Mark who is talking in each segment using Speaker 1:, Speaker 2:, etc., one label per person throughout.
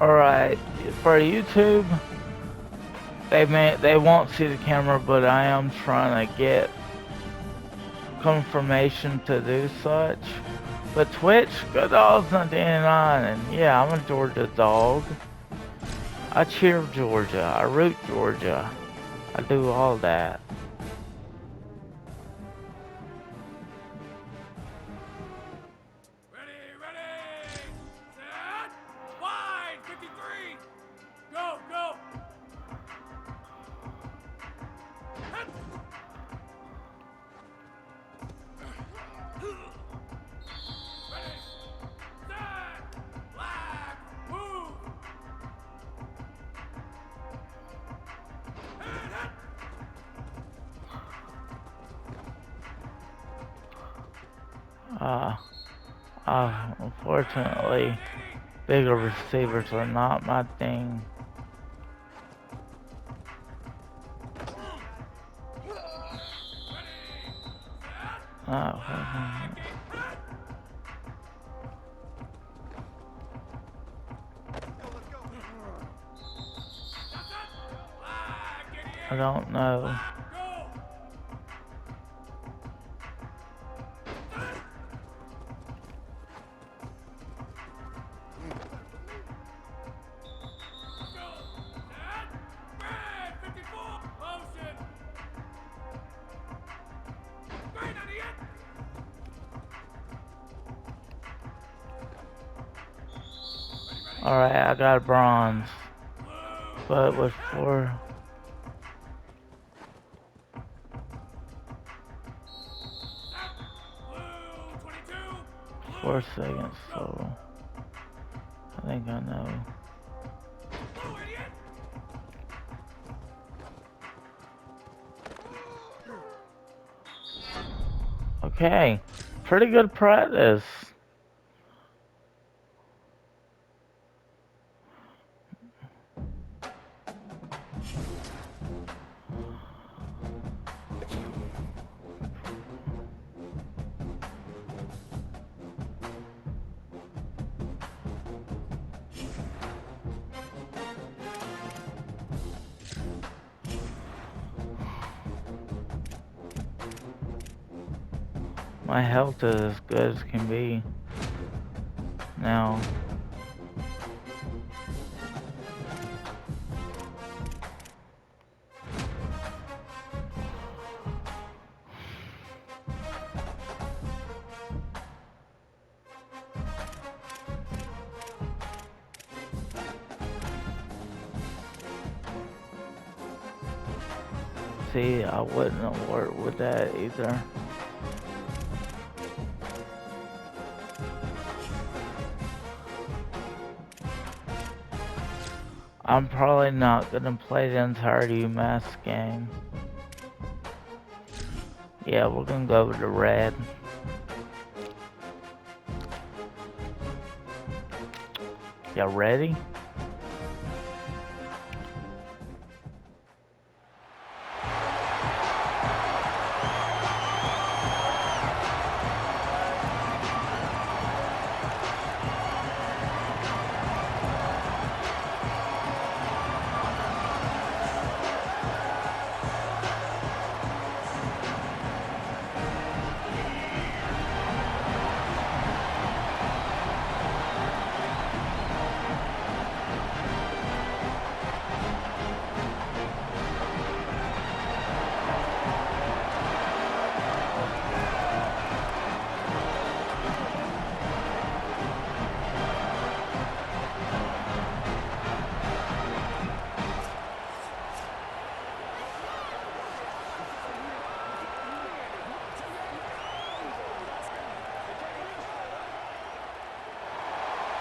Speaker 1: Alright, for YouTube, they won't see the camera, but I am trying to get confirmation to do such. But Twitch, good dogs 99, and yeah, I'm a Georgia dog. I cheer Georgia, I root Georgia, I do all that. Unfortunately, bigger receivers are not my thing. I don't know. 'Alright, I got bronze, but with 4 seconds, so I think I know. Okay, pretty good practice. My health is as good as can be now. See, I wouldn't have worked with that either. I'm probably not gonna play the entire UMass game. Yeah, we're gonna go with the red. Y'all ready?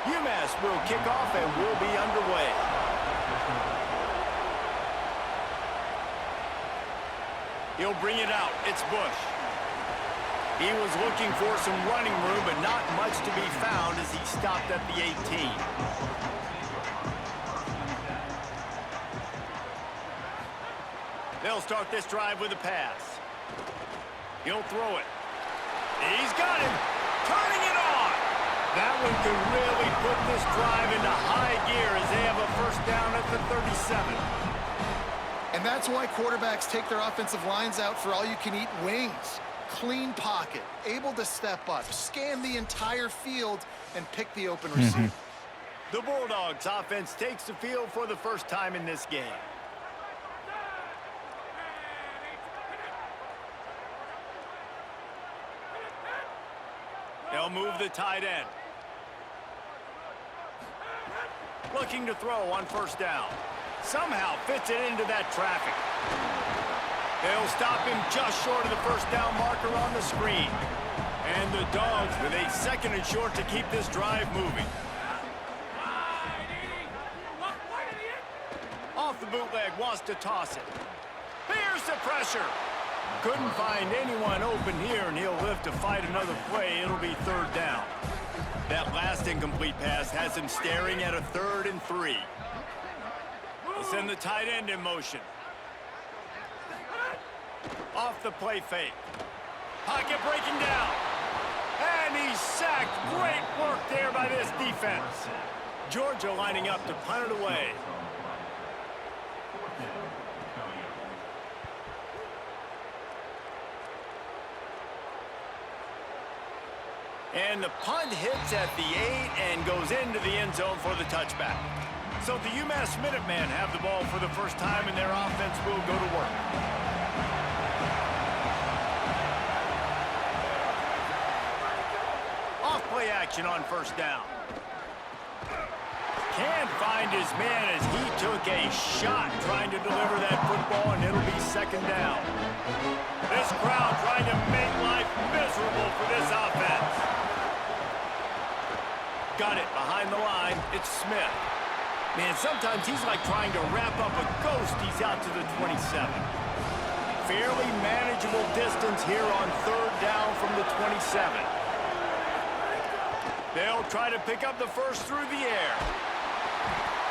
Speaker 2: UMass will kick off and will be underway. He'll bring it out. It's Bush. He was looking for some running room, but not much to be found as he stopped at the 18. They'll start this drive with a pass. He'll throw it. He's got him. Turning it on. That one could really put this drive into high gear as they have a first down at the 37.
Speaker 3: And that's why quarterbacks take their offensive lines out for all-you-can-eat wings. Clean pocket, able to step up, scan the entire field, and pick the open receiver.
Speaker 2: The Bulldogs offense takes the field for the first time in this game. They'll move the tight end. Looking to throw on first down. Somehow fits it into that traffic. They'll stop him just short of the first down marker on the screen. And the Dogs with a second and short to keep this drive moving. Off the bootleg, wants to toss it. Here's the pressure. Couldn't find anyone open here, and he'll live to fight another play. It'll be third down. That last incomplete pass has him staring at a 3rd and 3. He'll send the tight end in motion. Off the play fake. Pocket breaking down. And he's sacked. Great work there by this defense. Georgia lining up to punt it away. And the punt hits at the 8 and goes into the end zone for the touchback. So the UMass Minutemen have the ball for the first time, and their offense will go to work. Off play action on first down. Can't find his man as he took a shot trying to deliver that football, and it'll be second down. This crowd trying to make life miserable for this offense. Got it behind the line. It's Smith. Man, sometimes he's like trying to wrap up a ghost. He's out to the 27. Fairly manageable distance here on third down from the 27. They'll try to pick up the first through the air.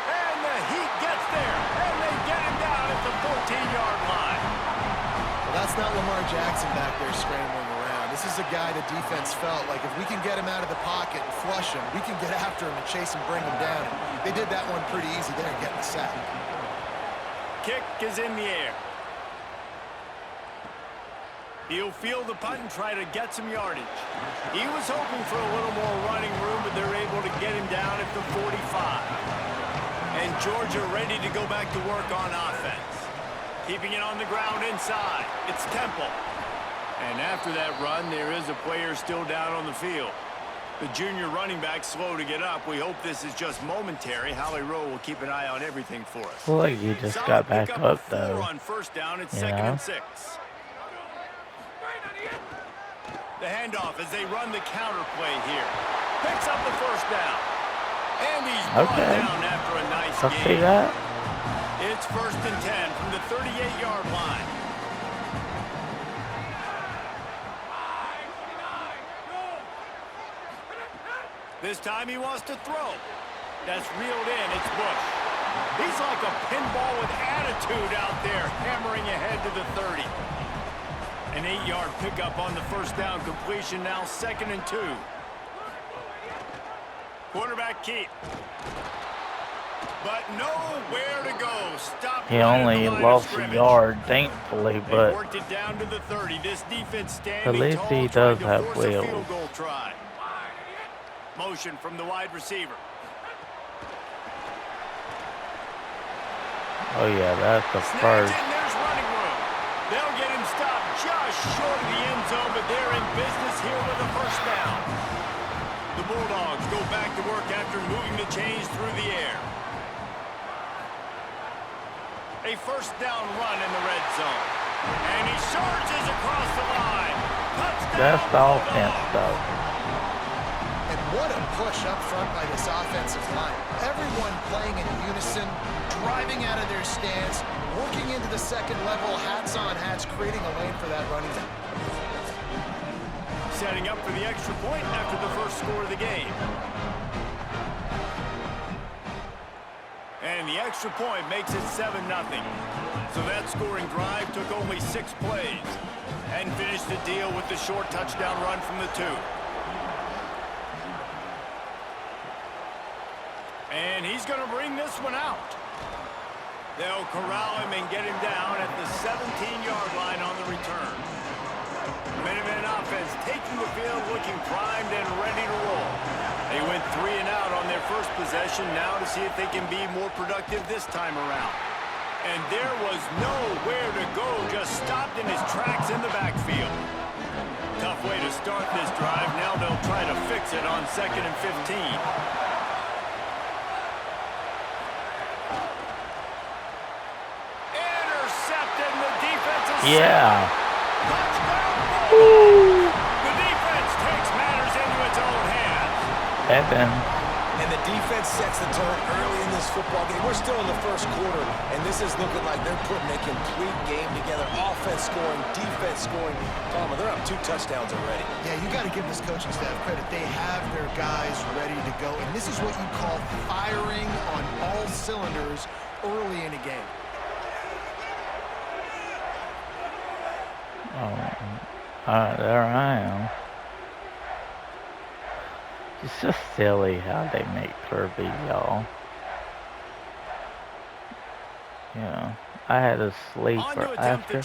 Speaker 2: And the Heat gets there. And they get him down at the 14-yard line.
Speaker 3: Well, that's not Lamar Jackson back there scrambling around. This is a guy the defense felt like if we can get him out of the pocket and flush him, we can get after him and chase and bring him down. They did that one pretty easy there, getting the sack.
Speaker 2: Kick is in the air. He'll field the punt and try to get some yardage. He was hoping for a little more running room, but they're able to get him down at the 45. And Georgia ready to go back to work on offense. Keeping it on the ground inside. It's Temple. And after that run, there is a player still down on the field. The junior running back slow to get up. We hope this is just momentary. Howie Rowe will keep an eye on everything for us.
Speaker 1: Well, like you just got back up though.
Speaker 2: On first down, it's second and 6. The handoff as they run the counter play here. Picks up the first down. And he's brought down after a nice game.
Speaker 1: See that?
Speaker 2: It's first and 10 from the 38-yard line. This time he wants to throw. That's reeled in. It's Bush. He's like a pinball with attitude out there, hammering ahead to the 30. An 8-yard pickup on the first down completion, now second and 2. Quarterback keep. But nowhere to go. Stop.
Speaker 1: He only lost a yard, thankfully, but
Speaker 2: worked it down to the 30. This defense standing
Speaker 1: at least he does have wheels.
Speaker 2: Motion from the wide receiver.
Speaker 1: Oh yeah, that's the first.
Speaker 2: There's running room. They'll get him stopped just short of the end zone, but they're in business here with a first down. The Bulldogs go back to work after moving the chains through the air. A first down run in the red zone. And he surges across the line. Touchdown.
Speaker 1: That's the offense, though.
Speaker 3: And what a push up front by this offensive line. Everyone playing in unison, driving out of their stance, working into the second level, hats on hats, creating a lane for that running back.
Speaker 2: Setting up for the extra point after the first score of the game. And the extra point makes it 7-0. So that scoring drive took only 6 plays and finished the deal with the short touchdown run from the 2. And he's going to bring this one out. They'll corral him and get him down at the 17-yard line on the return. Minutemen offense taking the field, looking primed and ready to roll. They went 3 and out on their first possession, now to see if they can be more productive this time around. And there was nowhere to go, just stopped in his tracks in the backfield. Tough way to start this drive. Now they'll try to fix it on 2nd and 15. Intercepted, and the defense is
Speaker 1: Yeah.
Speaker 2: Touchdown. The defense takes matters into its own hands.
Speaker 1: Evan.
Speaker 4: And the defense sets the tone early in this football game. We're still in the first quarter, and this is looking like they're putting a complete game together. Offense scoring, defense scoring. Palmer, they're up 2 touchdowns already.
Speaker 3: Yeah, you got to give this coaching staff credit. They have their guys ready to go, and this is what you call firing on all cylinders early in a game.
Speaker 1: Oh, there I am. It's just silly how they make Kirby, y'all. Yeah, I had a sleeper after.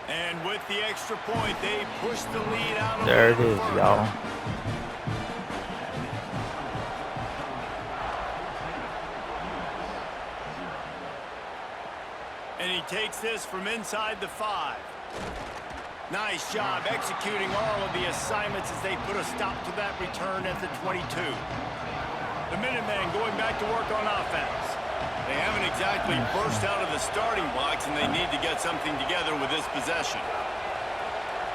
Speaker 2: And with the extra point, they push the lead out.
Speaker 1: There it is, y'all.
Speaker 2: And he takes this from inside the 5. Nice job executing all of the assignments as they put a stop to that return at the 22. The Minutemen going back to work on offense. They haven't exactly burst out of the starting blocks, and they need to get something together with this possession.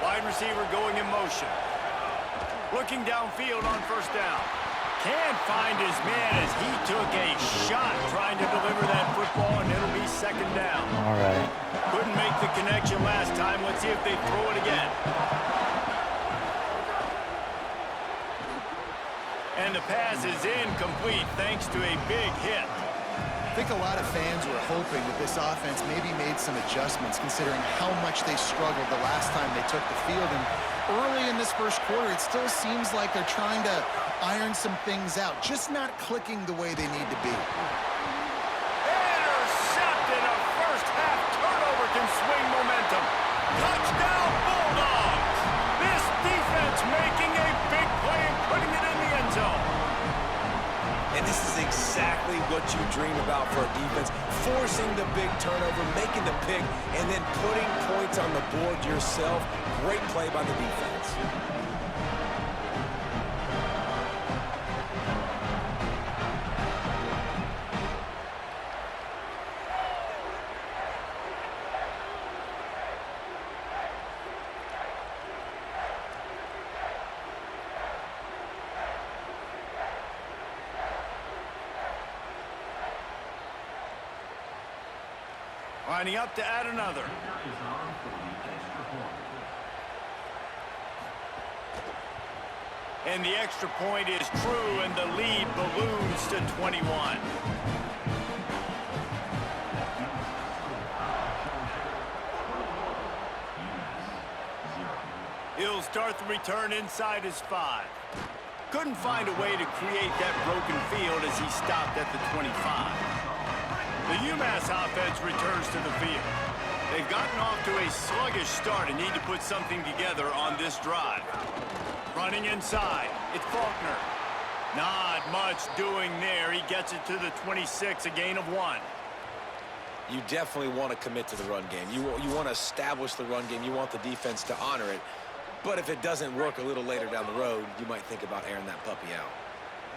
Speaker 2: Wide receiver going in motion. Looking downfield on 1st down. Can't find his man as he took a shot trying to deliver that football, and it'll be 2nd down.
Speaker 1: All right.
Speaker 2: Couldn't make the connection last time. Let's see if they throw it again. And the pass is incomplete thanks to a big hit.
Speaker 3: I think a lot of fans were hoping that this offense maybe made some adjustments considering how much they struggled the last time they took the field. And early in this first quarter, it still seems like they're trying to iron some things out, just not clicking the way they need to be.
Speaker 2: Intercepted. A first-half turnover can swing momentum. Touchdown, Bulldogs. This defense making a big play and putting it in the end zone.
Speaker 4: And this is exactly what you dream about for a defense. Forcing the big turnover, making the pick, and then putting points on the board yourself. Great play by the defense.
Speaker 2: Lining up to add another. And the extra point is true, and the lead balloons to 21. He'll start the return inside his 5. Couldn't find a way to create that broken field as he stopped at the 25. The UMass offense returns to the field. They've gotten off to a sluggish start and need to put something together on this drive. Running inside, it's Faulkner. Not much doing there. He gets it to the 26, a gain of 1.
Speaker 4: You definitely want to commit to the run game. You want to establish the run game. You want the defense to honor it. But if it doesn't work a little later down the road, you might think about airing that puppy out.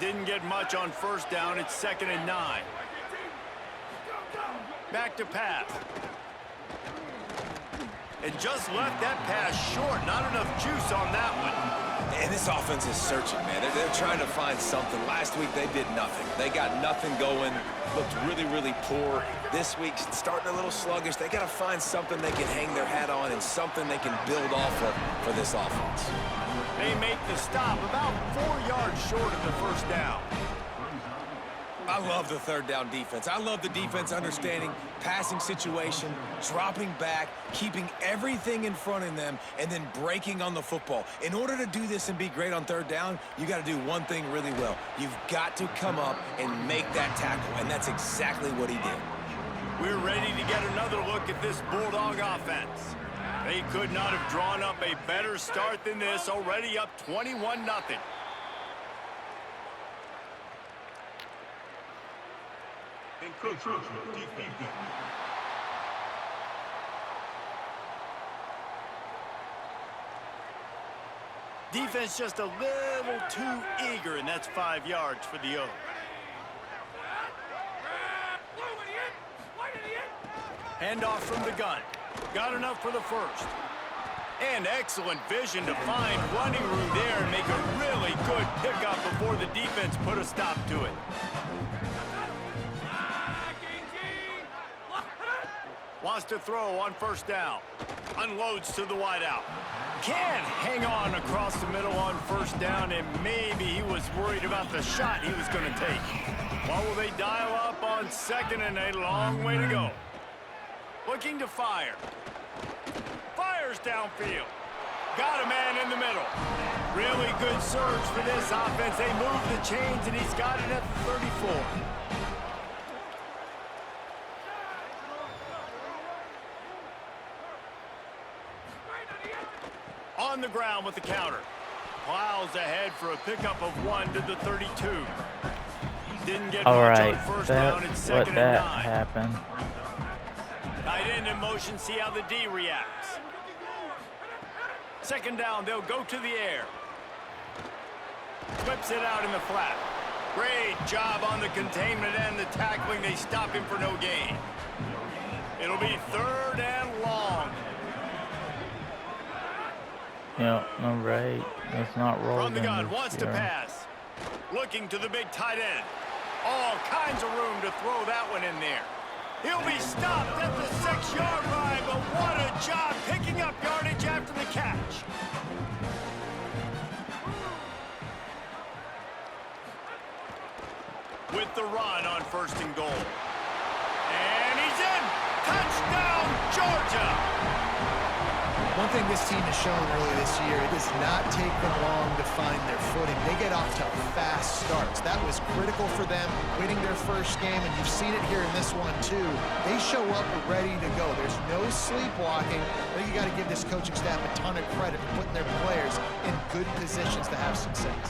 Speaker 2: Didn't get much on 1st down. It's 2nd and 9. Back to pass. And just left that pass short. Not enough juice on that one.
Speaker 4: And this offense is searching, man. They're trying to find something. Last week, they did nothing. They got nothing going. Looked really, really poor. This week, starting a little sluggish. They got to find something they can hang their hat on and something they can build off of for this offense.
Speaker 2: They make the stop about 4 yards short of the 1st down.
Speaker 4: I love the third down defense. I love the defense understanding passing situation, dropping back, keeping everything in front of them, and then breaking on the football. In order to do this and be great on third down, you got to do one thing really well. You've got to come up and make that tackle, and that's exactly what he did.
Speaker 2: We're ready to get another look at this Bulldog offense. They could not have drawn up a better start than this, already up 21-0. Defense just a little too eager, and that's 5 yards for the O. Handoff from the gun. Got enough for the first. And excellent vision to find running room there and make a really good pickup before the defense put a stop to it. Wants to throw on first down. Unloads to the wideout. Can't hang on across the middle on first down, and maybe he was worried about the shot he was going to take. What will they dial up on second, and a long way to go. Looking to fire. Fires downfield. Got a man in the middle. Really good surge for this offense. They move the chains, and he's got it at the 34. On the ground with the counter. Plows ahead for a pickup of 1 to the 32. Didn't get much on first down. It's second and 9.
Speaker 1: Happened.
Speaker 2: Tight end in motion, see how the D reacts. Second down, they'll go to the air. Whips it out in the flat. Great job on the containment and the tackling. They stop him for no gain. It'll be third and long.
Speaker 1: Yeah, number 8. It's not rolling.
Speaker 2: From the gun, wants to pass. Looking to the big tight end. All kinds of room to throw that one in there. He'll be stopped at the 6-yard line, but what a job picking up yardage after the catch. With the run on first and goal. And he's in! Touchdown, Georgia!
Speaker 3: One thing this team has shown early this year, it does not take them long to find their footing. They get off to fast starts. That was critical for them, winning their first game, and you've seen it here in this one too. They show up ready to go. There's no sleepwalking. I think you got to give this coaching staff a ton of credit for putting their players in good positions to have success.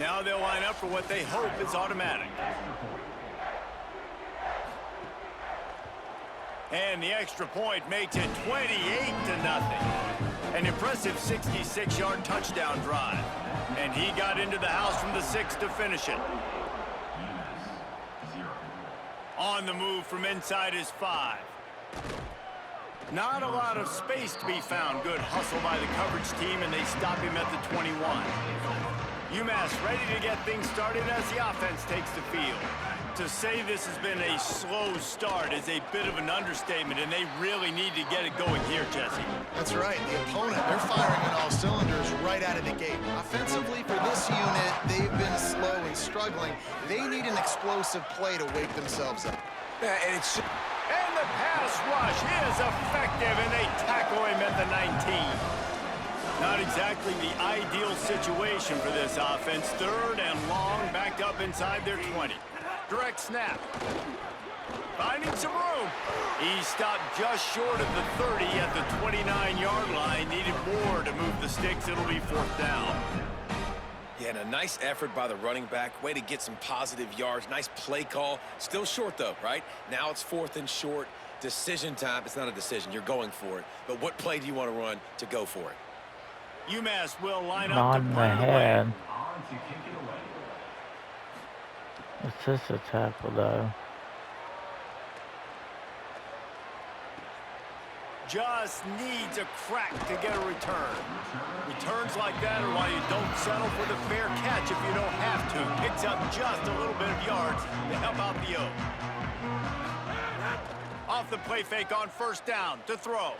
Speaker 2: Now they'll line up for what they hope is automatic. And the extra point makes it 28-0. An impressive 66-yard touchdown drive. And he got into the house from the 6 to finish it. On the move from inside his 5. Not a lot of space to be found. Good hustle by the coverage team, and they stop him at the 21. UMass ready to get things started as the offense takes the field. To say this has been a slow start is a bit of an understatement, and they really need to get it going here, Jesse.
Speaker 3: That's right. The opponent, they're firing on all cylinders right out of the gate. Offensively, for this unit, they've been slow and struggling. They need an explosive play to wake themselves up.
Speaker 4: Yeah, and
Speaker 2: the pass rush is effective, and they tackle him at the 19. Not exactly the ideal situation for this offense. Third and long, backed up inside their 20. Direct snap. Finding some room. He stopped just short of the 30 at the 29-yard line. Needed more to move the sticks. It'll be fourth down.
Speaker 4: Yeah, and a nice effort by the running back. Way to get some positive yards. Nice play call. Still short, though, right? Now it's fourth and short. Decision time. It's not a decision. You're going for it. But what play do you want to run to go for it?
Speaker 2: UMass will line up
Speaker 1: Not
Speaker 2: to
Speaker 1: in the
Speaker 2: punt it
Speaker 1: head.
Speaker 2: away.
Speaker 1: It's just a tackle, though.
Speaker 2: Just needs a crack to get a return. Returns like that are why you don't settle for the fair catch if you don't have to. Picks up just a little bit of yards to help out the O. Off the play fake on first down to throw.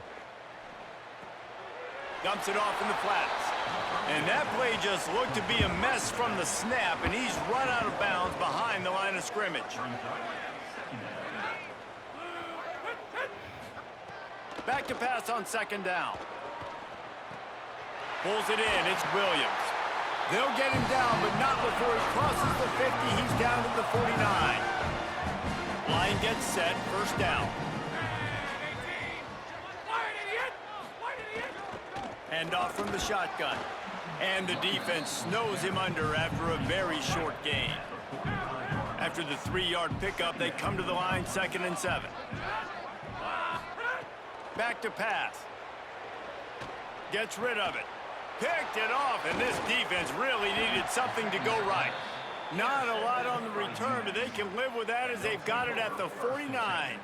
Speaker 2: Dumps it off in the flats. And that play just looked to be a mess from the snap, and he's run out of bounds behind the line of scrimmage. Back to pass on second down. Pulls it in. It's Williams. They'll get him down, but not before he crosses the 50. He's down to the 49. Line gets set. First down. Hand off from the shotgun. And the defense snows him under after a very short gain. After the 3-yard pickup, they come to the line, 2nd and 7. Back to pass. Gets rid of it. Picked it off, and this defense really needed something to go right. Not a lot on the return, but they can live with that as they've got it at the 49.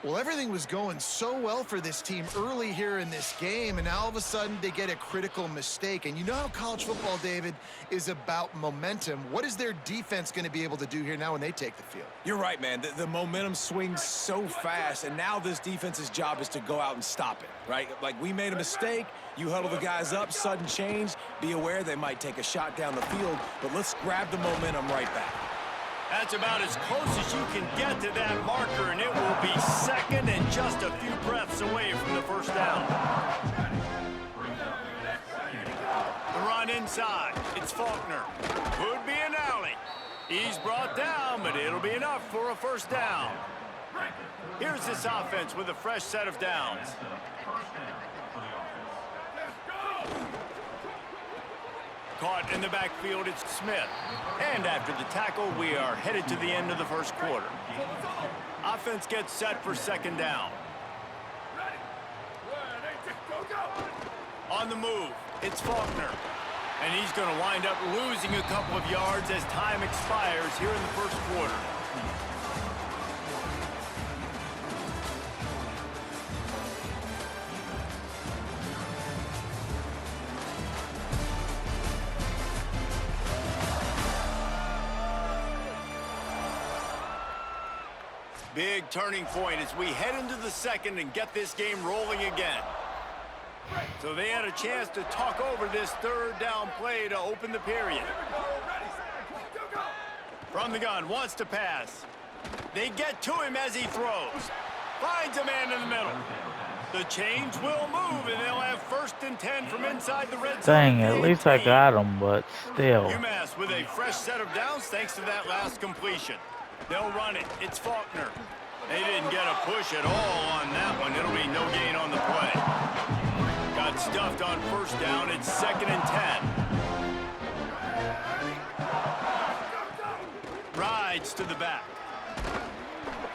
Speaker 3: Well, everything was going so well for this team early here in this game, and now all of a sudden they get a critical mistake. And you know how college football, David, is about momentum. What is their defense going to be able to do here now when they take the field?
Speaker 4: You're right, man. The momentum swings so fast, and now this defense's job is to go out and stop it, right? Like, we made a mistake. You huddle the guys up, sudden change. Be aware they might take a shot down the field, but let's grab the momentum right back.
Speaker 2: That's about as close as you can get to that marker, and it will be 2nd and just a few breaths away from the first down. The run inside. It's Faulkner. Could be an alley. He's brought down, but it'll be enough for a first down. Here's this offense with a fresh set of downs. Caught in the backfield, it's Smith. And after the tackle, we are headed to the end of the first quarter. Offense gets set for 2nd down. On the move, it's Faulkner. And he's going to wind up losing a couple of yards as time expires here in the first quarter. Big turning point as we head into the 2nd and get this game rolling again. So they had a chance to talk over this 3rd down play to open the period. From the gun, wants to pass. They get to him as he throws. Finds a man in the middle. The chains will move, and they'll have 1st and 10 from inside the red zone.
Speaker 1: Dang, at least I got him, but still.
Speaker 2: UMass with a fresh set of downs thanks to that last completion. They'll run it. It's Faulkner. They didn't get a push at all on that one. It'll be no gain on the play. Got stuffed on 1st down. It's 2nd and 10. Rides to the back.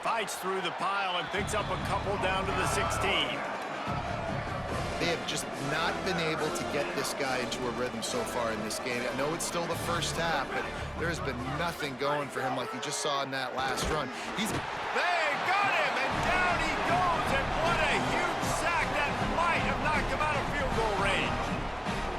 Speaker 2: Fights through the pile and picks up a couple down to the 16.
Speaker 3: They have just not been able to get this guy into a rhythm so far in this game. I know it's still the first half, but there has been nothing going for him like you just saw in that last run. They
Speaker 2: got him, and down he goes, and what a huge sack that might have knocked him out of field goal range.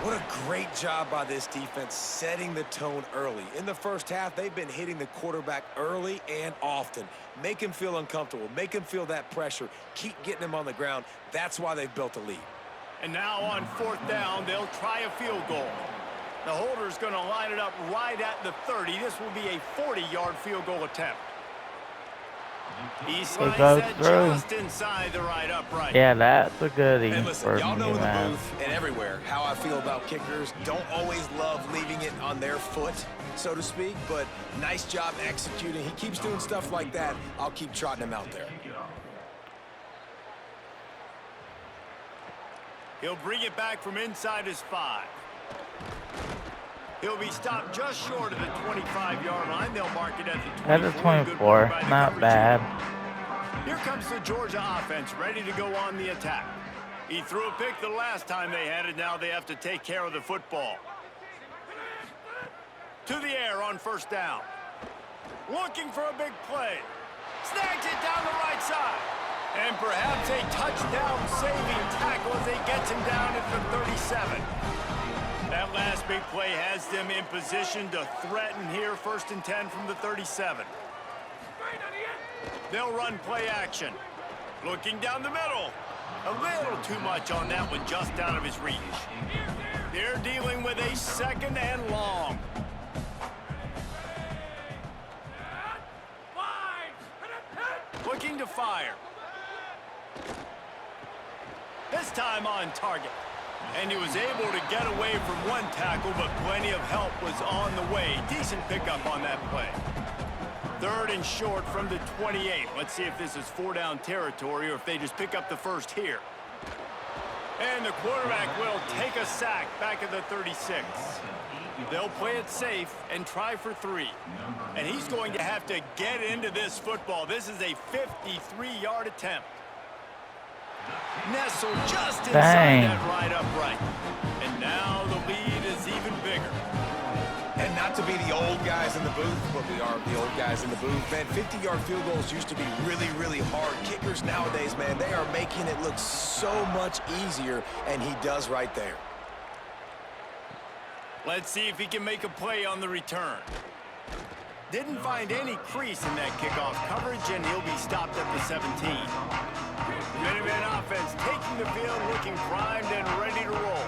Speaker 4: What a great job by this defense setting the tone early. In the first half, they've been hitting the quarterback early and often. Make him feel uncomfortable. Make him feel that pressure. Keep getting him on the ground. That's why they've built a lead.
Speaker 2: And now on 4th down, they'll try a field goal. The holder's going to line it up right at the 30. This will be a 40-yard field goal attempt. He slides that just inside the right upright.
Speaker 1: Yeah, that's a goodie.
Speaker 4: And listen, y'all know in the booth and everywhere how I feel about kickers. Don't always love leaving it on their foot, so to speak, but nice job executing. He keeps doing stuff like that. I'll keep trotting him out there.
Speaker 2: He'll bring it back from inside his 5. He'll be stopped just short of the 25-yard line. They'll mark it at the 24.
Speaker 1: At the 24, not bad.
Speaker 2: Here comes the Georgia offense, ready to go on the attack. He threw a pick the last time they had it. Now they have to take care of the football. To the air on 1st down. Looking for a big play. Snags it down the right side. And perhaps a touchdown-saving tackle as they gets him down at the 37. That last big play has them in position to threaten here. 1st and 10 from the 37. They'll run play action. Looking down the middle. A little too much on that one, just out of his reach. They're dealing with a 2nd and long. Looking to fire. This time on target. And he was able to get away from one tackle, but plenty of help was on the way. Decent pickup on that play. 3rd and short from the 28. Let's see if this is 4-down territory or if they just pick up the first here. And the quarterback will take a sack back at the 36. They'll play it safe and try for 3. And he's going to have to get into this football. This is a 53-yard attempt. Nestled just inside that right upright. And now the lead is even bigger.
Speaker 4: And not to be the old guys in the booth, but we are the old guys in the booth, man. 50-yard field goals used to be really, really hard. Kickers nowadays, man, they are making it look so much easier, and he does right there.
Speaker 2: Let's see if he can make a play on the return. Didn't find any crease in that kickoff coverage, and he'll be stopped at the 17. Minuteman offense taking the field, looking primed and ready to roll.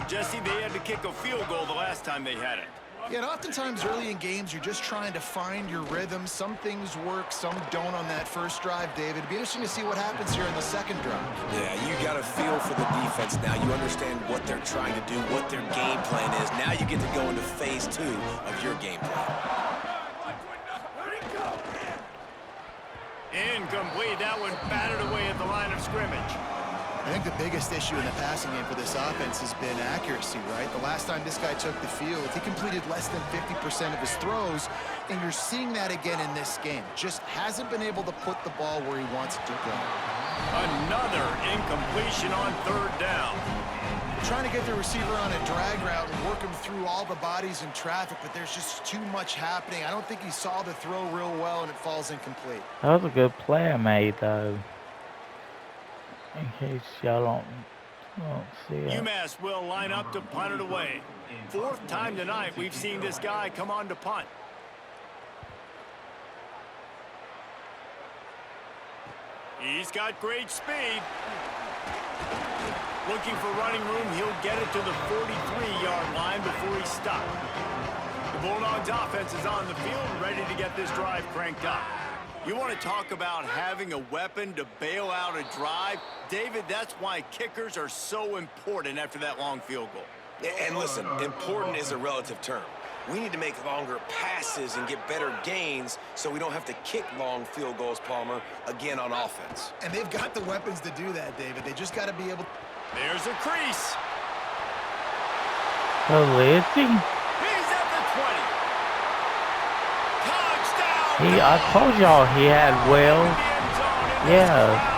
Speaker 2: Jesse, they had to kick a field goal the last time they had it.
Speaker 3: Yeah, and oftentimes early in games, you're just trying to find your rhythm. Some things work, some don't on that first drive, David. It'd be interesting to see what happens here in the second drive.
Speaker 4: Yeah, you got a feel for the defense now. You understand what they're trying to do, what their game plan is. Now you get to go into phase 2 of your game plan.
Speaker 2: Incomplete. That one batted away at the line of scrimmage.
Speaker 3: I think the biggest issue in the passing game for this offense has been accuracy, right? The last time this guy took the field, he completed less than 50% of his throws, and you're seeing that again in this game. Just hasn't been able to put the ball where he wants it to go.
Speaker 2: Another incompletion on 3rd down.
Speaker 3: Trying to get the receiver on a drag route and work him through all the bodies in traffic, but there's just too much happening. I don't think he saw the throw real well, and it falls incomplete.
Speaker 1: That was a good play I made, though. In case y'all don't see it.
Speaker 2: UMass will line up to punt it away. 4th time tonight we've seen this guy come on to punt. He's got great speed. Looking for running room, he'll get it to the 43-yard line before he's stopped. The Bulldogs offense is on the field, ready to get this drive cranked up. You want to talk about having a weapon to bail out a drive? David, that's why kickers are so important after that long field goal.
Speaker 4: And listen, important is a relative term. We need to make longer passes and get better gains so we don't have to kick long field goals, Palmer, again on offense.
Speaker 3: And they've got the weapons to do that, David. They just got to be able to...
Speaker 2: There's a crease.
Speaker 1: Oh, is he?
Speaker 2: He's at the 20. Touchdown.
Speaker 1: I told y'all he had wheels. Yeah.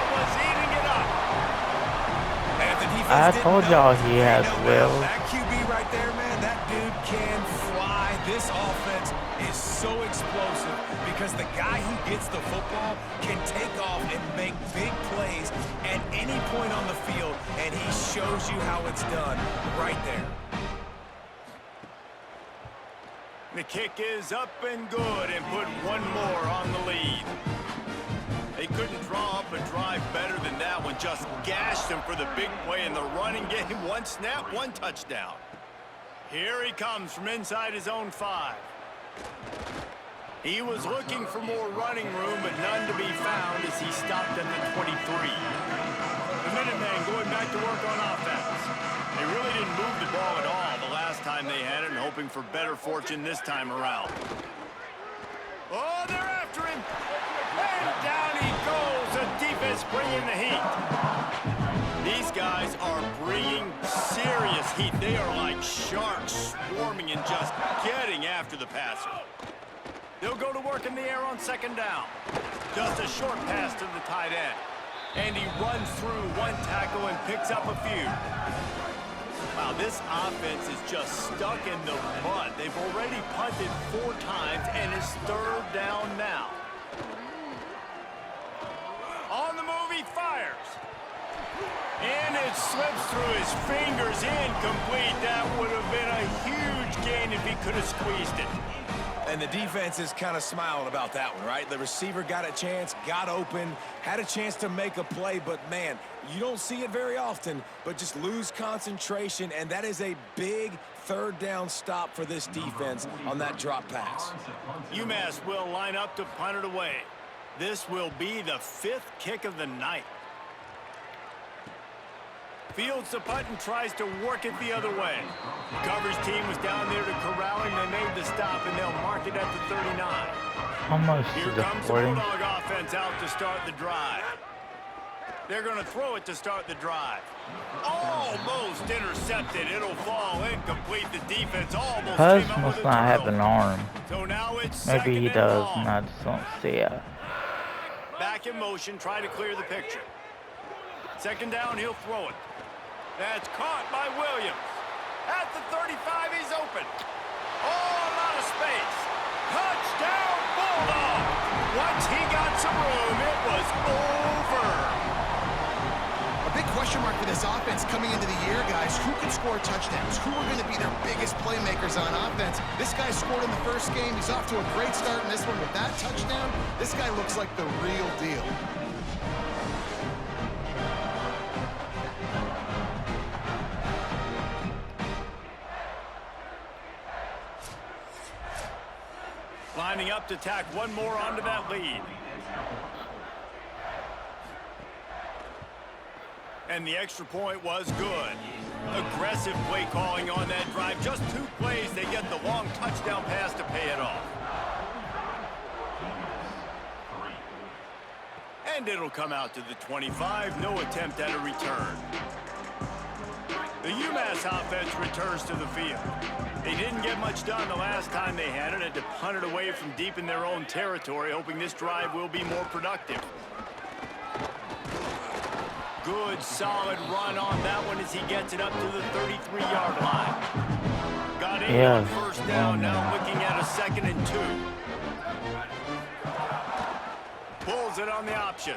Speaker 1: I told y'all he has wheels.
Speaker 4: That QB right there, man, that dude can fly. This offense is so explosive because the guy who gets the football can take off and make big plays at any point on the field, and he shows you how it's done right there.
Speaker 2: The kick is up and good and put one more on the lead. They couldn't draw up a drive better than that one. Just gashed him for the big play in the running game. One snap, one touchdown. Here he comes from inside his own 5. He was looking for more running room, but none to be found as he stopped at the 23. The Minutemen going back to work on offense. They really didn't move the ball at all the last time they had it, and hoping for better fortune this time around. Oh, they're after him. And down he goes. The defense bringing the heat. These guys are bringing serious heat. They are like sharks swarming and just getting after the passer. They'll go to work in the air on 2nd down. Just a short pass to the tight end. And he runs through one tackle and picks up a few. Wow, this offense is just stuck in the mud. They've already punted 4 times and it's 3rd down now. On the move, he fires. And it slips through his fingers, incomplete. That would have been a huge gain if he could have squeezed it.
Speaker 4: And the defense is kind of smiling about that one, right? The receiver got a chance, got open, had a chance to make a play, but man, you don't see it very often, but just lose concentration, and that is a big third down stop for this defense on that drop pass.
Speaker 2: UMass will line up to punt it away. This will be the 5th kick of the night. Fields the punt and tries to work it the other way. The coverage team was down there to corral him. They made the stop, and they'll mark it at the 39.
Speaker 1: Almost
Speaker 2: Here
Speaker 1: to the
Speaker 2: comes the
Speaker 1: 40.
Speaker 2: Bulldog offense out to start the drive. They're going to throw it to start the drive. Almost intercepted. It'll fall incomplete. The defense almost
Speaker 1: Huz
Speaker 2: came up
Speaker 1: must
Speaker 2: with a
Speaker 1: not have an
Speaker 2: turnover.
Speaker 1: arm.
Speaker 2: So now it's
Speaker 1: Maybe he
Speaker 2: second and
Speaker 1: does,
Speaker 2: long.
Speaker 1: and I just don't see it.
Speaker 2: Back in motion, try to clear the picture. Second down, he'll throw it. That's caught by Williams. At the 35, he's open. Oh, a lot of space. Touchdown, Bulldog. Once he got some room, it was over.
Speaker 3: A big question mark for this offense coming into the year, guys. Who can score touchdowns? Who are going to be their biggest playmakers on offense? This guy scored in the first game. He's off to a great start in this one with that touchdown. This guy looks like the real deal.
Speaker 2: Lining up to tack one more onto that lead. And the extra point was good. Aggressive play calling on that drive. Just 2 plays, they get the long touchdown pass to pay it off. And it'll come out to the 25. No attempt at a return. The UMass offense returns to the field. They didn't get much done the last time they had it. Had to punt it away from deep in their own territory, hoping this drive will be more productive. Good, solid run on that one as he gets it up to the 33-yard line. Got in on first down, now looking at a 2nd and 2. Pulls it on the option.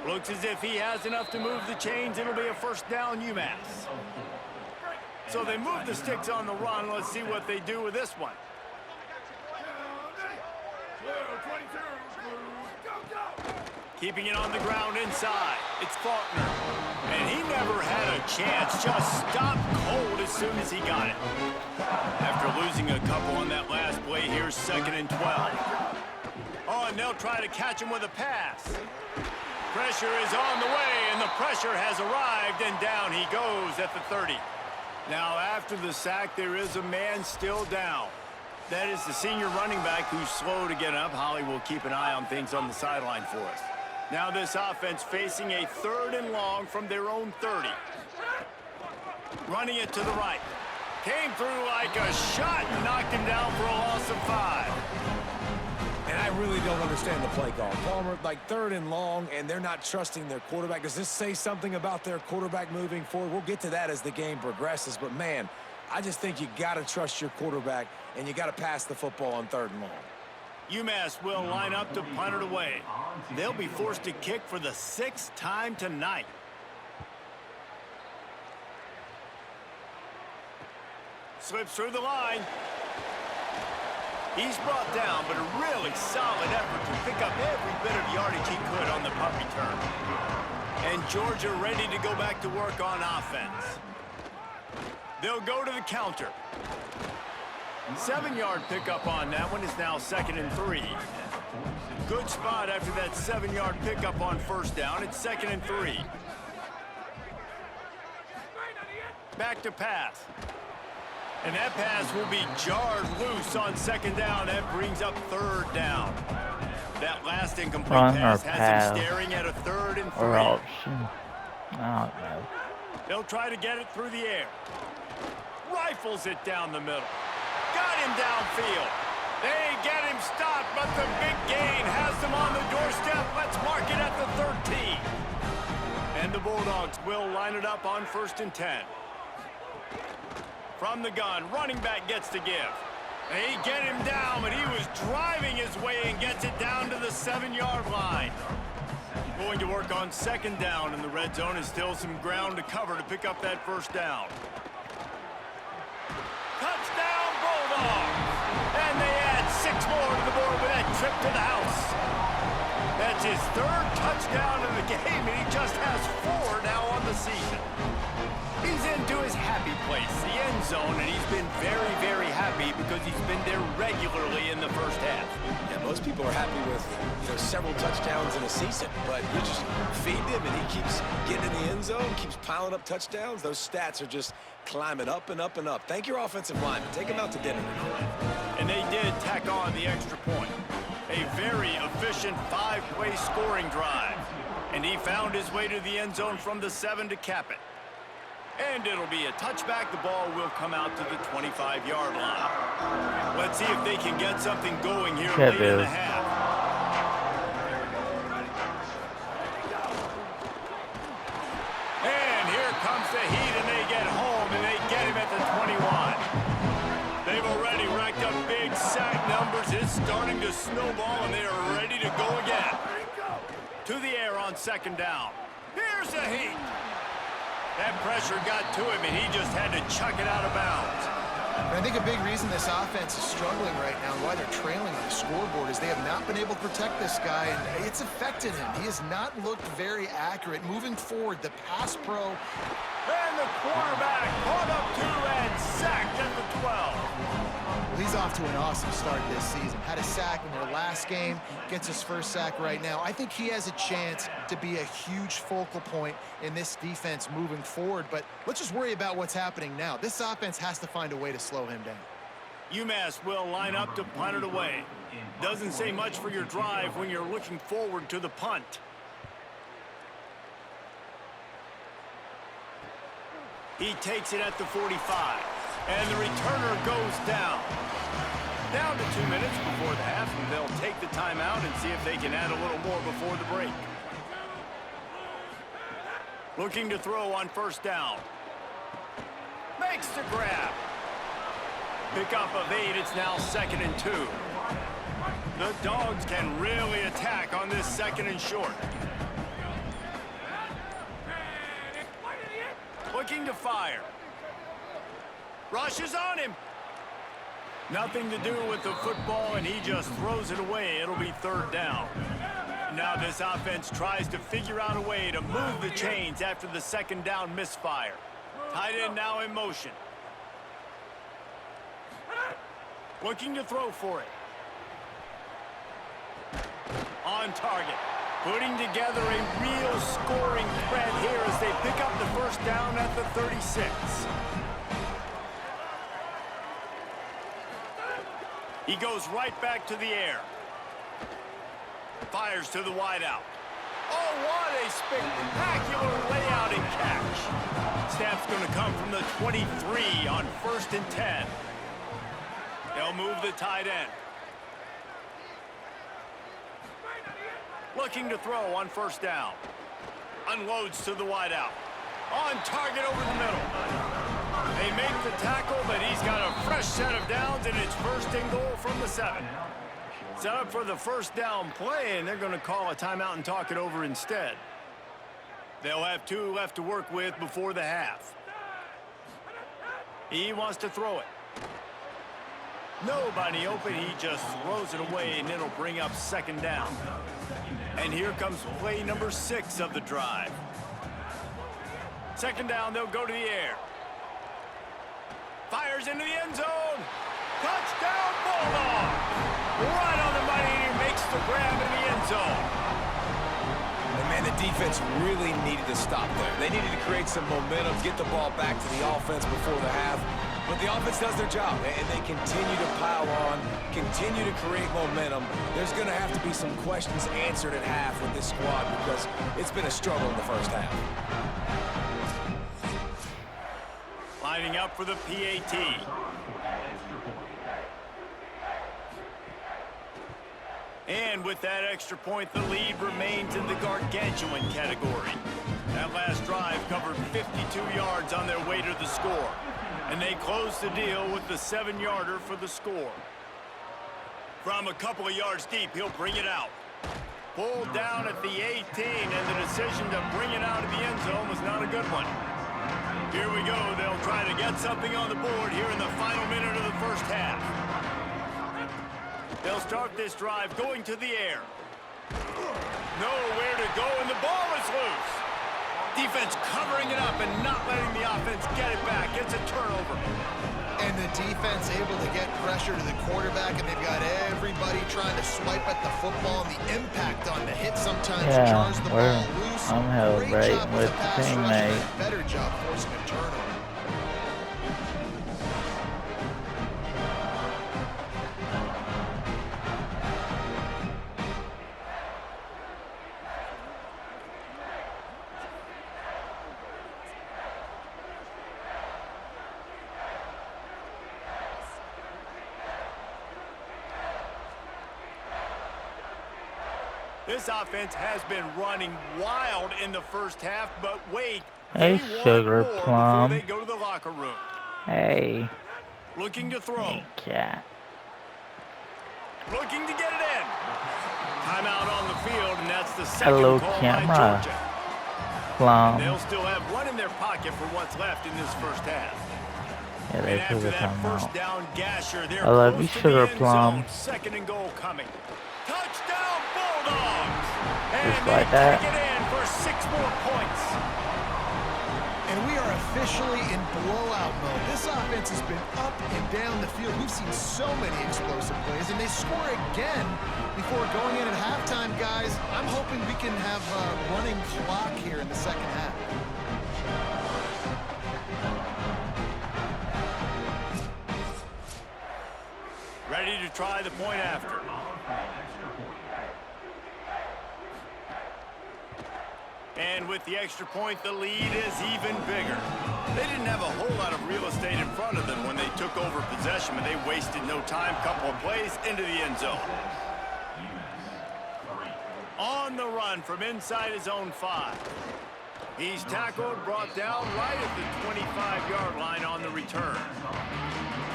Speaker 2: Looks as if he has enough to move the chains. It'll be a first down, UMass. So they move the sticks on the run. Let's see what they do with this one. Keeping it on the ground inside. It's Faulkner. And he never had a chance. Just stopped cold as soon as he got it. After losing a couple on that last play, here's 2nd and 12. Oh, and they'll try to catch him with a pass. Pressure is on the way, and the pressure has arrived, and down he goes at the 30. Now, after the sack, there is a man still down. That is the senior running back who's slow to get up. Holly will keep an eye on things on the sideline for us. Now this offense facing a 3rd and long from their own 30. Running it to the right. Came through like a shot and knocked him down for a loss of 5.
Speaker 4: And I really don't understand the play call. Palmer, like 3rd and long, and they're not trusting their quarterback. Does this say something about their quarterback moving forward? We'll get to that as the game progresses, but man, I just think you got to trust your quarterback, and you got to pass the football on 3rd and long.
Speaker 2: UMass will line up to punt it away. They'll be forced to kick for the 6th time tonight. Slips through the line. He's brought down, but a really solid effort to pick up every bit of yardage he could on the punt return. And Georgia ready to go back to work on offense. They'll go to the counter. 7-yard pickup on that one is now 2nd and 3. Good spot after that 7-yard pickup on first down. It's 2nd and 3. Back to pass. And that pass will be jarred loose on 2nd down. That brings up 3rd down. That last incomplete pass has him staring at a 3rd and 3.
Speaker 1: Or option. I don't know.
Speaker 2: They'll try to get it through the air. Rifles it down the middle. Got him downfield. They get him stopped, but the big gain has them on the doorstep. Let's mark it at the 13. And the Bulldogs will line it up on 1st and 10. From the gun, running back gets to give. They get him down, but he was driving his way and gets it down to the 7-yard line. Going to work on 2nd down, and the red zone is still some ground to cover to pick up that first down. Touchdown, Bulldogs! scoreboard with that trip to the house. That's his third touchdown in the game, and he just has 4 now on the season. He's into his happy place, the end zone, and he's been very, very happy because he's been there regularly in the first half.
Speaker 4: Yeah, most people are happy with, several touchdowns in a season, but you just feed him and he keeps getting in the end zone, keeps piling up touchdowns. Those stats are just climbing up and up and up. Thank your offensive lineman. Take him out to dinner.
Speaker 2: And they did tack on the extra point. A very efficient 5-play scoring drive. And he found his way to the end zone from the 7 to cap it. And it'll be a touchback. The ball will come out to the 25-yard line. Let's see if they can get something going here late in the half. And here comes the heat, and they get home, and they get him at the 21. They've already racked up big sack numbers. It's starting to snowball, and they are ready to go again. To the air on second down. Here's the heat. That pressure got to him, and he just had to chuck it out of bounds.
Speaker 3: And I think a big reason this offense is struggling right now and why they're trailing on the scoreboard is they have not been able to protect this guy, and it's affected him. He has not looked very accurate. Moving forward, the pass pro.
Speaker 2: And the quarterback caught up to and sacked at the 12.
Speaker 3: Well, he's off to an awesome start this season. Had a sack in their last game, gets his first sack right now. I think he has a chance to be a huge focal point in this defense moving forward, but let's just worry about what's happening now. This offense has to find a way to slow him down.
Speaker 2: UMass will line up to punt it away. Doesn't say much for your drive when you're looking forward to the punt. He takes it at the 45, and the returner goes down. Down to 2 minutes before the half, and they'll take the timeout and see if they can add a little more before the break. Looking to throw on first down. Makes the grab. Pickup of 8, it's now 2nd and 2. The Dogs can really attack on this 2nd and short. Looking to fire. Rushes on him. Nothing to do with the football, and he just throws it away. It'll be 3rd down. Now this offense tries to figure out a way to move the chains after the 2nd down misfire. Tight end now in motion. Looking to throw for it. On target. Putting together a real scoring threat here as they pick up the first down at the 36. He goes right back to the air. Fires to the wideout. Oh, what a spectacular layout and catch. Snap's going to come from the 23 on 1st and 10. They'll move the tight end. Looking to throw on first down. Unloads to the wideout. On target over the middle. They make the tackle, but he's got a fresh set of downs, and it's 1st and goal from the 7. Set up for the first down play, and they're going to call a timeout and talk it over instead. They'll have 2 left to work with before the half. He wants to throw it. Nobody open. He just throws it away, and it'll bring up 2nd down. And here comes play number 6 of the drive. 2nd down, they'll go to the air. Fires into the end zone. Touchdown, Bulldogs! Right on the money, and he makes the grab in the end zone.
Speaker 4: And man, the defense really needed to stop there. They needed to create some momentum, get the ball back to the offense before the half. But the offense does their job, and they continue to pile on, continue to create momentum. There's going to have to be some questions answered at half with this squad because it's been a struggle in the first half.
Speaker 2: Lining up for the PAT. And with that extra point, the lead remains in the gargantuan category. That last drive covered 52 yards on their way to the score. And they closed the deal with the 7-yarder for the score. From a couple of yards deep, he'll bring it out. Pulled down at the 18, and the decision to bring it out of the end zone was not a good one. Here we go. They'll try to get something on the board here in the final minute of the first half. They'll start this drive going to the air. Nowhere to go, and the ball is loose. Defense covering it up and not letting the offense get it back. It's a turnover.
Speaker 3: And the defense able to get pressure to the quarterback, and they've got everybody trying to swipe at the football, and the impact on the hit sometimes jars the ball loose.
Speaker 1: I'm held
Speaker 3: Great
Speaker 1: right
Speaker 3: job
Speaker 1: with
Speaker 3: the
Speaker 1: the
Speaker 3: pass rush,
Speaker 1: teammate.
Speaker 3: and a better job forcing a turnover.
Speaker 2: This offense has been running wild in the first half, but wait,
Speaker 1: Hey,
Speaker 2: they want
Speaker 1: Sugar
Speaker 2: more
Speaker 1: Plum.
Speaker 2: before they go to the locker room.
Speaker 1: Hey.
Speaker 2: Looking to throw.
Speaker 1: Hey, cat.
Speaker 2: Looking to get it in. Timeout on the field, and that's the second
Speaker 1: Hello,
Speaker 2: call by
Speaker 1: camera.
Speaker 2: Georgia.
Speaker 1: Plum.
Speaker 2: They'll still have one in their pocket for what's left in this first half.
Speaker 1: Yeah,
Speaker 2: And
Speaker 1: they
Speaker 2: after
Speaker 1: took a
Speaker 2: that first
Speaker 1: timeout.
Speaker 2: down gasher, they're
Speaker 1: I love
Speaker 2: close
Speaker 1: you,
Speaker 2: to the
Speaker 1: Sugar
Speaker 2: end
Speaker 1: Plum.
Speaker 2: zone. Second and goal coming. Touchdown Bulldogs! And
Speaker 1: Just
Speaker 2: they
Speaker 1: like that.
Speaker 2: take it in for 6 more points.
Speaker 3: And we are officially in blowout mode. This offense has been up and down the field. We've seen so many explosive plays, and they score again before going in at halftime, guys. I'm hoping we can have a running clock here in the second half.
Speaker 2: Ready to try the point after. And with the extra point, the lead is even bigger. They didn't have a whole lot of real estate in front of them when they took over possession, but they wasted no time. Couple of plays into the end zone. On the run from inside his own 5. He's tackled, brought down right at the 25-yard line on the return.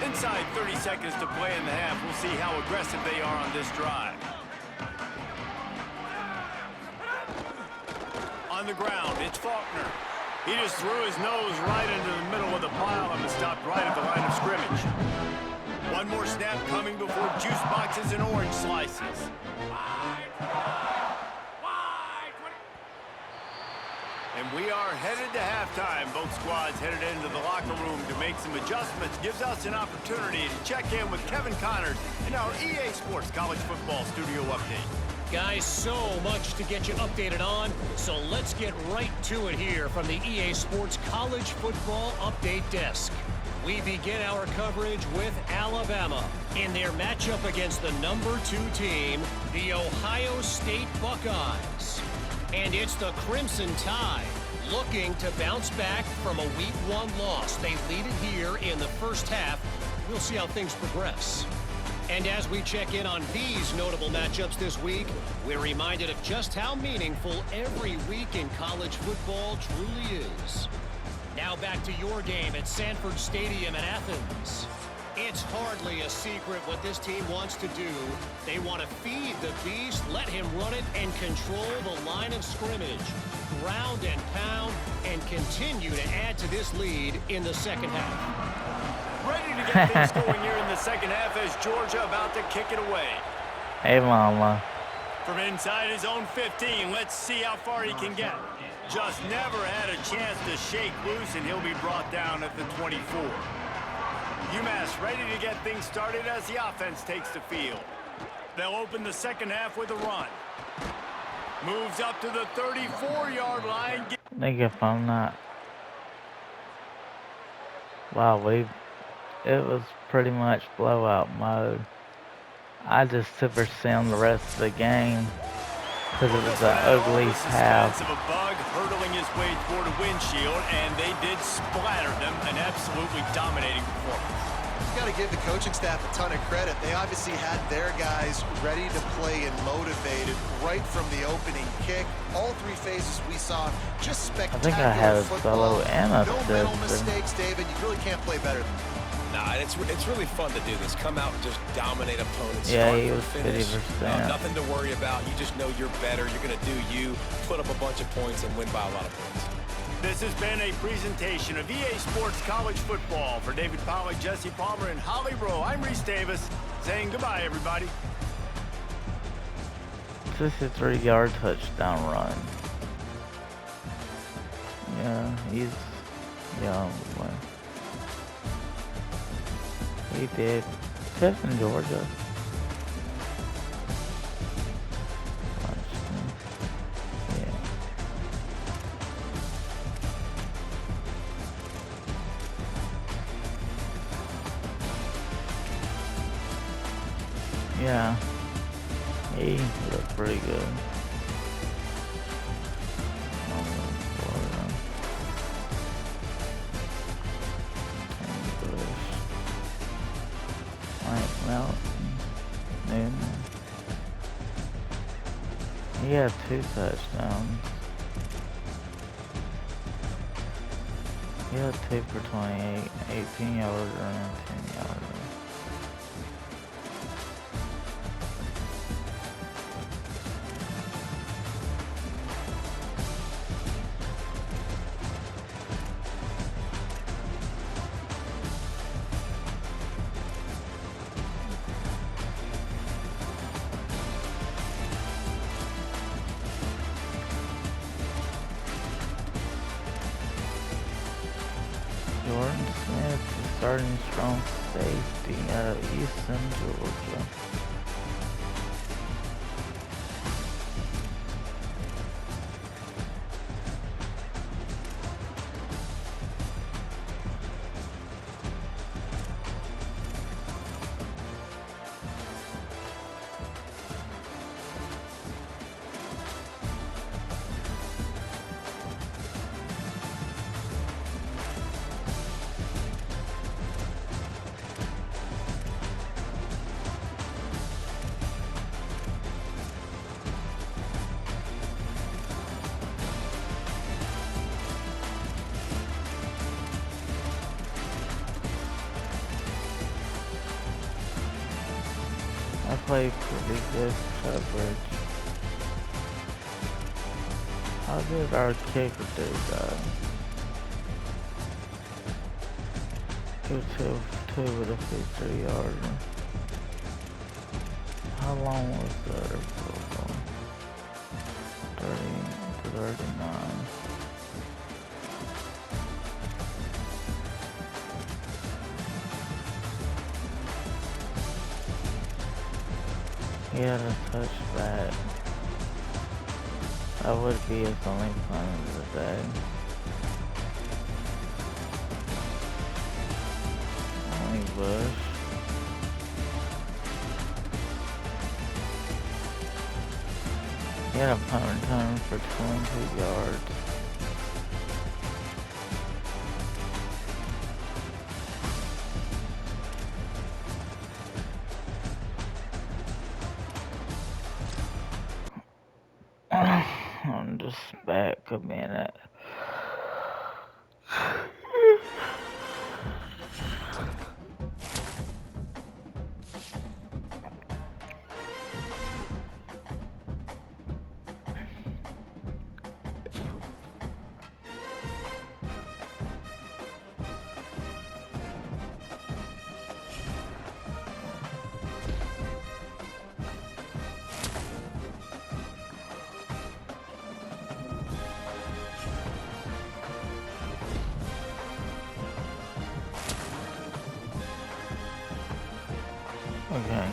Speaker 2: Inside 30 seconds to play in the half. We'll see how aggressive they are on this drive. On the ground, it's Faulkner. He just threw his nose right into the middle of the pile and was stopped right at the line of scrimmage. One more snap coming before juice boxes and orange slices. And we are headed to halftime. Both squads headed into the locker room to make some adjustments. Gives us an opportunity to check in with Kevin Connors in our EA Sports College Football Studio Update.
Speaker 5: Guys, so much to get you updated on, so let's get right to it here from the EA Sports College Football Update Desk. We begin our coverage with Alabama in their matchup against the number 2 team, the Ohio State Buckeyes. And it's the Crimson Tide looking to bounce back from a Week 1 loss. They lead it here in the first half. We'll see how things progress. And as we check in on these notable matchups this week, we're reminded of just how meaningful every week in college football truly is. Now back to your game at Sanford Stadium in Athens. It's hardly a secret what this team wants to do. They want to feed the beast, let him run it, and control the line of scrimmage. Ground and pound, and continue to add to this lead in the second half.
Speaker 2: Ready to get things going here in the second half as Georgia about to kick it away.
Speaker 1: Hey, mama.
Speaker 2: From inside his own 15, let's see how far he can get. Just never had a chance to shake loose, and he'll be brought down at the 24. UMass ready to get things started as the offense takes the field. They'll open the second half with a run. Moves up to the 34-yard line.
Speaker 1: I think if I'm not... Wow, it was pretty much blowout mode. I just super simmed the rest of the game because it was an ugly half.
Speaker 2: Of a bug hurtling his way toward a windshield, and they did splatter them. An absolutely dominating performance.
Speaker 3: You got to give the coaching staff a ton of credit. They obviously had their guys ready to play and motivated right from the opening kick. All 3 phases we saw, just spectacular
Speaker 1: I think I had a
Speaker 3: football.
Speaker 1: solo and a
Speaker 3: No mental
Speaker 1: assist.
Speaker 3: mistakes, David. You really can't play better than that.
Speaker 4: Nah, it's really fun to do this. Come out and just dominate opponents.
Speaker 1: Yeah,
Speaker 4: start
Speaker 1: he
Speaker 4: to
Speaker 1: was
Speaker 4: finish.
Speaker 1: 50%.
Speaker 4: Nothing to worry about. You just know you're better. You're going to do you, put up a bunch of points, and win by a lot of points.
Speaker 2: This has been a presentation of EA Sports College Football. For David Pollack, Jesse Palmer, and Holly Rowe, I'm Reese Davis saying goodbye, everybody.
Speaker 1: 63-yard touchdown run. Yeah, he's young. But he did. Just in Georgia. Yeah. Yeah. He looked pretty good. He had 2 touchdowns. He had 2 for 28, 18 yards and 10 yards. Jordan Smith is starting strong safety out of Eastern Georgia. I played pretty good coverage. How did our kicker do that? 2 with a 53-yarder. How long was the other field goal? 30 to 39. He had a touchback. That would be his only fun of the day. Only Bush. He had a punt return for 22 yards. I'm just back a minute. Okay.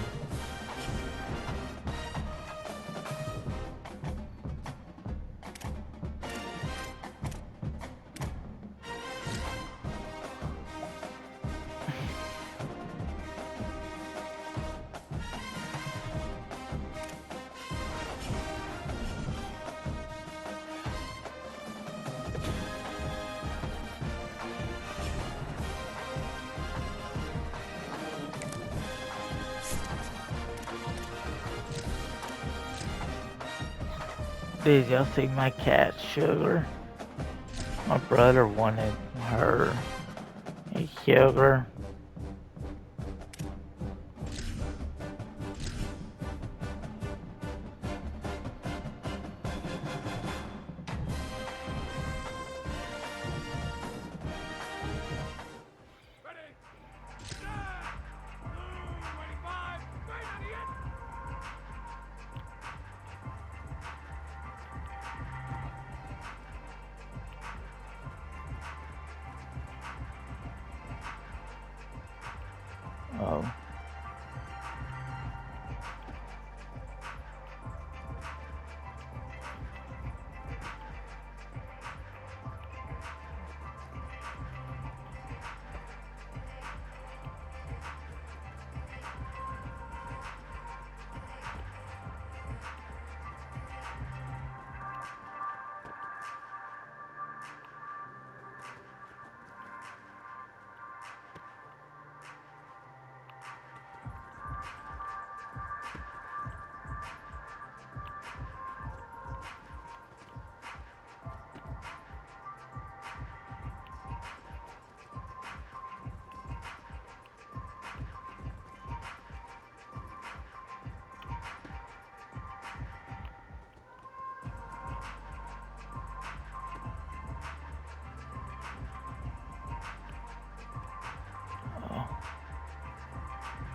Speaker 1: Did y'all see my cat, Sugar? My brother wanted her. Hey, Sugar.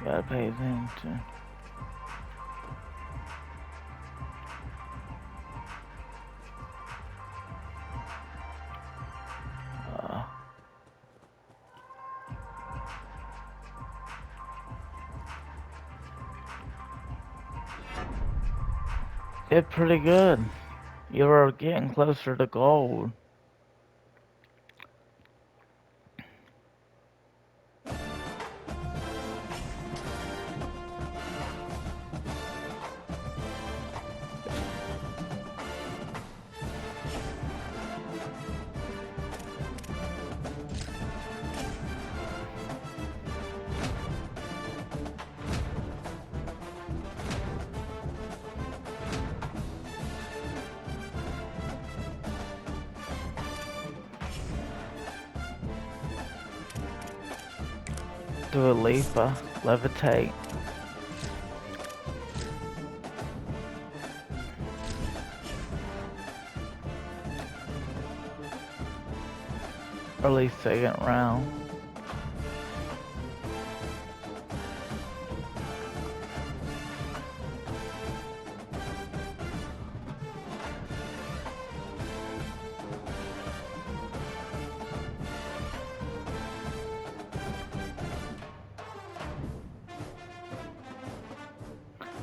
Speaker 1: Gotta pay attention. Did pretty good. You were getting closer to gold. Do a leaper, levitate. Early second round.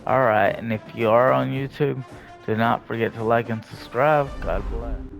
Speaker 1: Alright, and if you are on YouTube, do not forget to like and subscribe. God bless.